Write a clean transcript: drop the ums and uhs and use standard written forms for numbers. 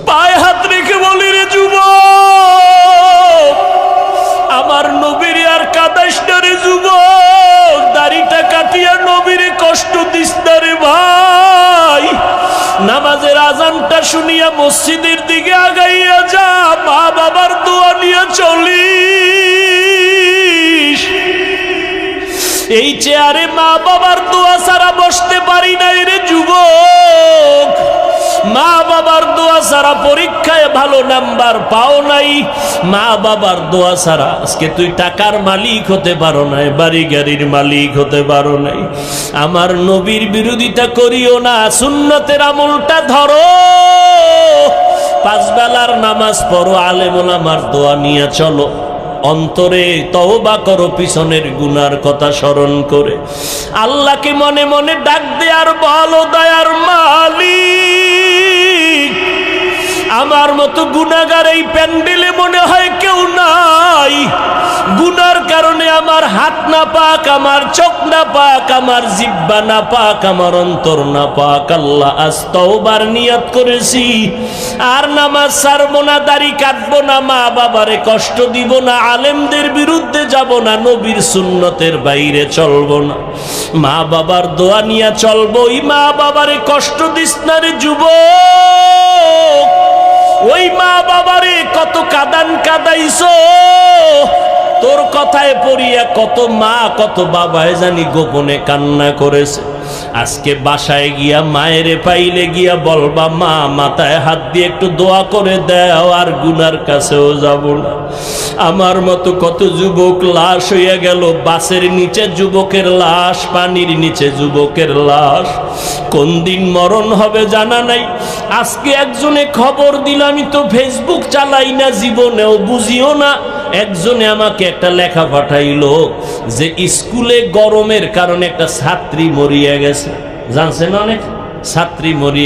পায়ে হাত রেখে বলি, রে যুবক, আমার নবীর আর কাদাইস না রে যুবক, দাড়িটা কাটিয়া নবীর কষ্ট দিস না রে ভাই। নামাজের আজানটা শুনিয়া মসজিদের দিকে আগাইয়া যা, মা বাবার দোয়া নিয়ে চলিস। এই চেয়ারে মা বাবার দোয়া ছাড়া বসতে পারি নাই রে যুবক, মা বাবার দোয়া ছাড়া পরীক্ষায় ভালো নাম্বার পাও নাই, মা বাবার দোয়া ছাড়া আজকে তুই টাকার মালিক হতে পারো নাই, বাড়ি গাড়ির মালিক হতে পারো নাই। আমার নবীর বিরোধিতা করিও না, সুন্নতের আমলটা ধরো, পাঁচ বেলার নামাজ পড়ো, আলেম ওলামার দোয়া নিয়ে চলো, অন্তরে তওবা করো পিছনের গুনার কথা স্মরণ করে, আল্লাহকে মনে মনে ডাক দে আর বলো, দয়ার মালিক, আমার মতো গুনাহগার এই প্যান্ডেলে মনে হয় কেউ নাই। গুনার কারণে আমার হাত না পাক, আমার চোখ না পাক, আমার জিহ্বা না পাক, আমার অন্তর না পাক। আল্লাহ, আজ তওবার নিয়ত করেছি, আর নামাজ ছাড়বো না, দাড়ি কাটবো না, মা বাবারে কষ্ট দিব না, আলেমদের বিরুদ্ধে যাব না, নবীর সুন্নতের বাইরে চলবো না, মা বাবার দোয়া নিয়ে চলবো। ওই মা বাবারে কষ্ট দিস না রে যুবক, ওই মা বাবারে কত কাদান কাদাইছো, তোর কথায় পড়িয়া কত মা কত বাবায় জানি গোপনে কান্না করেছে। আজকে বাসায় গিয়া মায়েরে পাইলে গিয়া বলবা, মা মাথায় হাত দিয়ে একটু দোয়া করে দাও, আর গুনার কাছেও যাব না। আমার মতো কত যুবক লাশ হইয়া গেল, বাসের নিচে যুবকের লাশ, পানির নিচে যুবকের লাশ, কোন দিন মরণ হবে জানা নাই। আজকে একজনে খবর দিল, আমি তো ফেসবুক চালাই না, জীবনেও বুঝিও না, একজনে আমাকে একটা লেখা পাঠাইলো যে স্কুলে গরমের কারণে একটা ছাত্রী মরিয়া গেছে। জানছেন, অনেক ছাত্রী মরিয়া